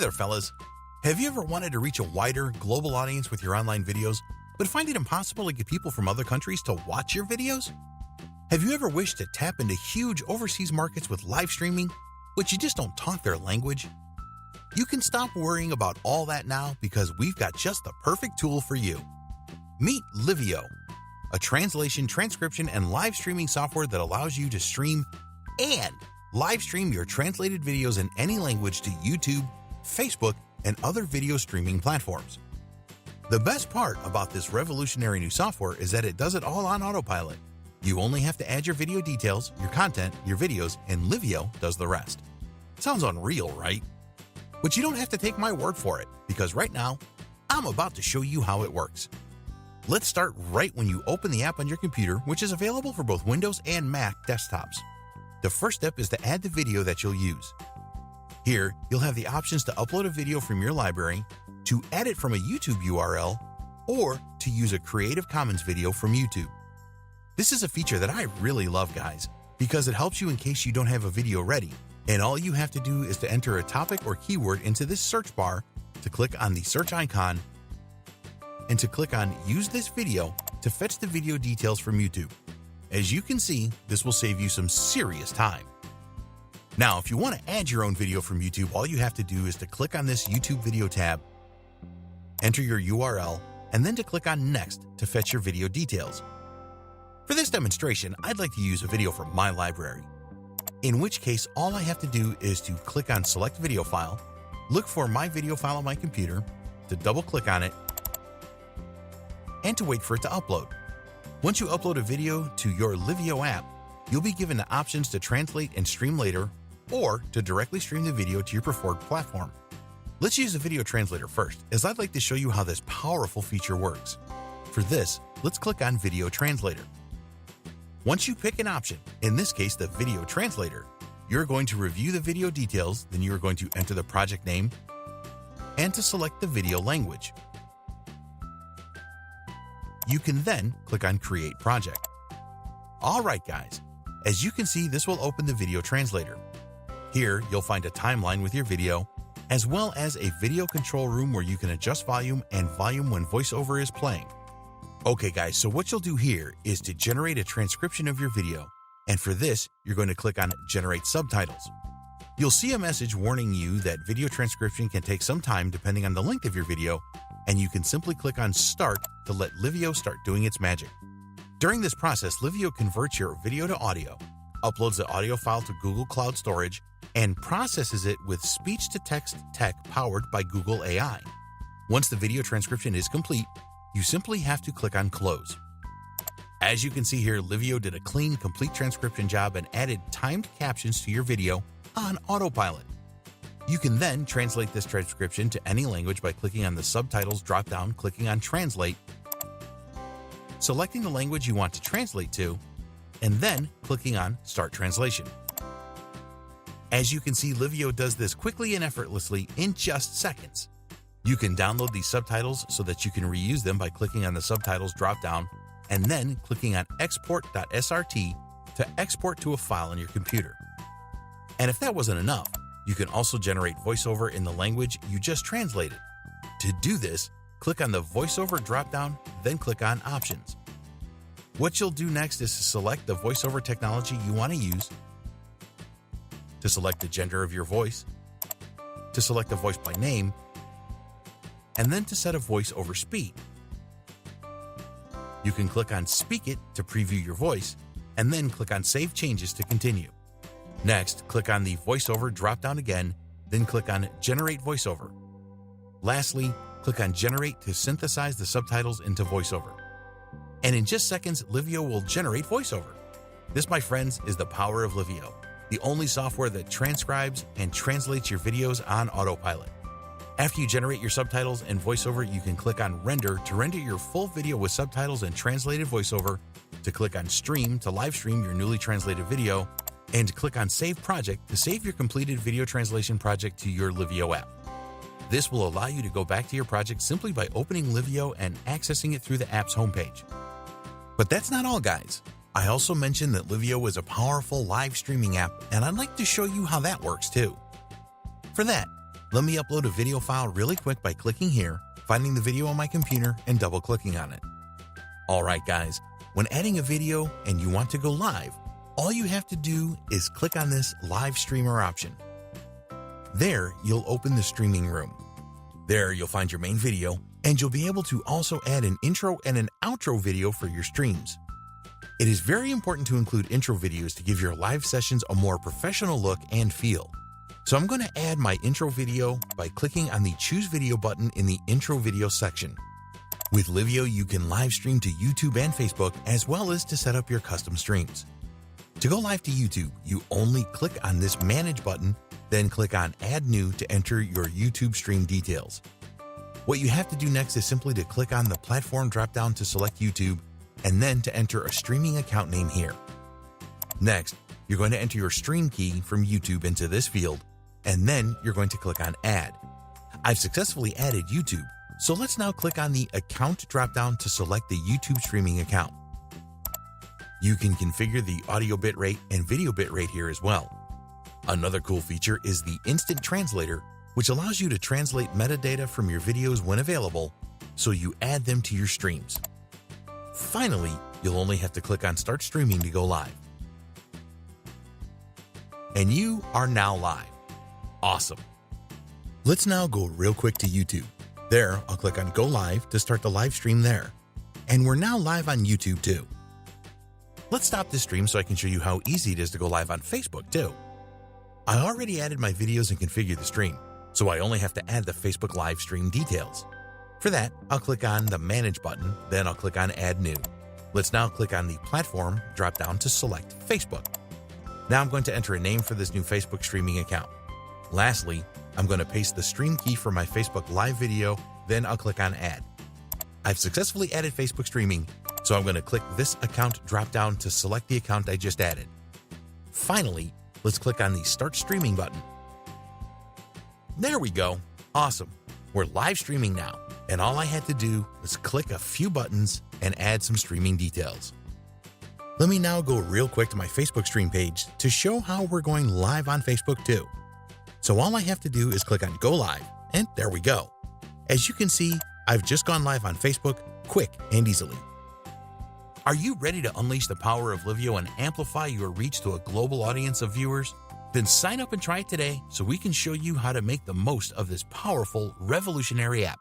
there, fellas. Have you ever wanted to reach a wider, global audience with your online videos, but find it impossible to get people from other countries to watch your videos? Have you ever wished to tap into huge overseas markets with live streaming, but you just don't talk their language? You can stop worrying about all that now because we've got just the perfect tool for you. Meet Livvyo, a translation, transcription, and live streaming software that allows you to stream and live stream your translated videos in any language to YouTube, Facebook, and other video streaming platforms. The best part about this revolutionary new software is that it does it all on autopilot. You only have to add your video details, your content, your videos, and Livvyo does the rest. Sounds unreal, right? But you don't have to take my word for it, because right now, I'm about to show you how it works. Let's start right when you open the app on your computer, which is available for both Windows and Mac desktops. The first step is to add the video that you'll use. Here, you'll have the options to upload a video from your library, to add it from a YouTube URL, or to use a Creative Commons video from YouTube. This is a feature that I really love, guys, because it helps you in case you don't have a video ready, and all you have to do is to enter a topic or keyword into this search bar, to click on the search icon, and to click on Use this video to fetch the video details from YouTube. As you can see, this will save you some serious time. Now, if you want to add your own video from YouTube, all you have to do is to click on this YouTube video tab, enter your URL, and then to click on Next to fetch your video details. For this demonstration, I'd like to use a video from my library, in which case all I have to do is to click on Select Video File, look for my video file on my computer, to double-click on it, and to wait for it to upload. Once you upload a video to your Livvyo app, you'll be given the options to translate and stream later, or to directly stream the video to your preferred platform. Let's use a video translator first, as I'd like to show you how this powerful feature works. For this, let's click on Video Translator. Once you pick an option, in this case the video translator, you're going to review the video details, then you're going to enter the project name, and to select the video language. You can then click on Create Project. Alright guys, as you can see, this will open the video translator. Here, you'll find a timeline with your video, as well as a video control room where you can adjust volume and volume when voiceover is playing. Okay guys, so what you'll do here is to generate a transcription of your video, and for this, you're going to click on Generate Subtitles. You'll see a message warning you that video transcription can take some time depending on the length of your video, and you can simply click on Start to let Livvyo start doing its magic. During this process, Livvyo converts your video to audio, uploads the audio file to Google Cloud Storage, and processes it with speech-to-text tech powered by Google AI. Once the video transcription is complete, you simply have to click on Close. As you can see here, Livvyo did a clean, complete transcription job and added timed captions to your video on autopilot. You can then translate this transcription to any language by clicking on the subtitles drop-down, clicking on Translate, selecting the language you want to translate to, and then clicking on Start Translation. As you can see, Livvyo does this quickly and effortlessly in just seconds. You can download these subtitles so that you can reuse them by clicking on the subtitles drop-down and then clicking on export.srt to export to a file on your computer. And if that wasn't enough, you can also generate voiceover in the language you just translated. To do this, click on the voiceover drop-down, then click on Options. What you'll do next is to select the voiceover technology you want to use, to select the gender of your voice, to select a voice by name, and then to set a voice over speed. You can click on Speak It to preview your voice, and then click on Save Changes to continue. Next, click on the VoiceOver drop-down again, then click on Generate VoiceOver. Lastly, click on Generate to synthesize the subtitles into VoiceOver. And in just seconds, Livvyo will generate VoiceOver. This, my friends, is the power of Livvyo, the only software that transcribes and translates your videos on autopilot. After you generate your subtitles and VoiceOver, you can click on Render to render your full video with subtitles and translated VoiceOver, to click on Stream to live stream your newly translated video, and click on Save Project to save your completed video translation project to your Livvyo app. This will allow you to go back to your project simply by opening Livvyo and accessing it through the app's homepage. But that's not all, guys. I also mentioned that Livvyo is a powerful live streaming app, and I'd like to show you how that works too. For that, Let me upload a video file really quick by clicking here, finding the video on my computer, and double-clicking on it. Alright guys, when adding a video and you want to go live, all you have to do is click on this Live Streamer option. There, you'll open the streaming room. There, you'll find your main video, and you'll be able to also add an intro and an outro video for your streams. It is very important to include intro videos to give your live sessions a more professional look and feel. So I'm going to add my intro video by clicking on the Choose Video button in the Intro Video section. With Livvyo, you can live stream to YouTube and Facebook, as well as to set up your custom streams. To go live to YouTube, you only click on this Manage button, then click on Add New to enter your YouTube stream details. What you have to do next is simply to click on the platform drop-down to select YouTube, and then to enter a streaming account name here. Next, you're going to enter your stream key from YouTube into this field, and then you're going to click on Add. I've successfully added YouTube, so let's now click on the Account drop-down to select the YouTube streaming account. You can configure the audio bitrate and video bitrate here as well. Another cool feature is the Instant Translator, which allows you to translate metadata from your videos when available, so you add them to your streams. Finally, you'll only have to click on Start Streaming to go live. And you are now live. Awesome. Let's now go real quick to YouTube. There, I'll click on Go Live to start the live stream there. And we're now live on YouTube too. Let's stop this stream so I can show you how easy it is to go live on Facebook too. I already added my videos and configured the stream, so I only have to add the Facebook live stream details. For that, I'll click on the Manage button, then I'll click on Add New. Let's now click on the Platform drop-down to select Facebook. Now I'm going to enter a name for this new Facebook streaming account. Lastly, I'm going to paste the stream key for my Facebook live video, then I'll click on Add. I've successfully added Facebook streaming, so I'm going to click this account drop-down to select the account I just added. Finally, let's click on the Start Streaming button. There we go. Awesome. We're live streaming now, and all I had to do was click a few buttons and add some streaming details. Let me now go real quick to my Facebook stream page to show how we're going live on Facebook too. So all I have to do is click on Go Live, and there we go. As you can see, I've just gone live on Facebook, quick and easily. Are you ready to unleash the power of Livvyo and amplify your reach to a global audience of viewers? Then sign up and try it today so we can show you how to make the most of this powerful, revolutionary app.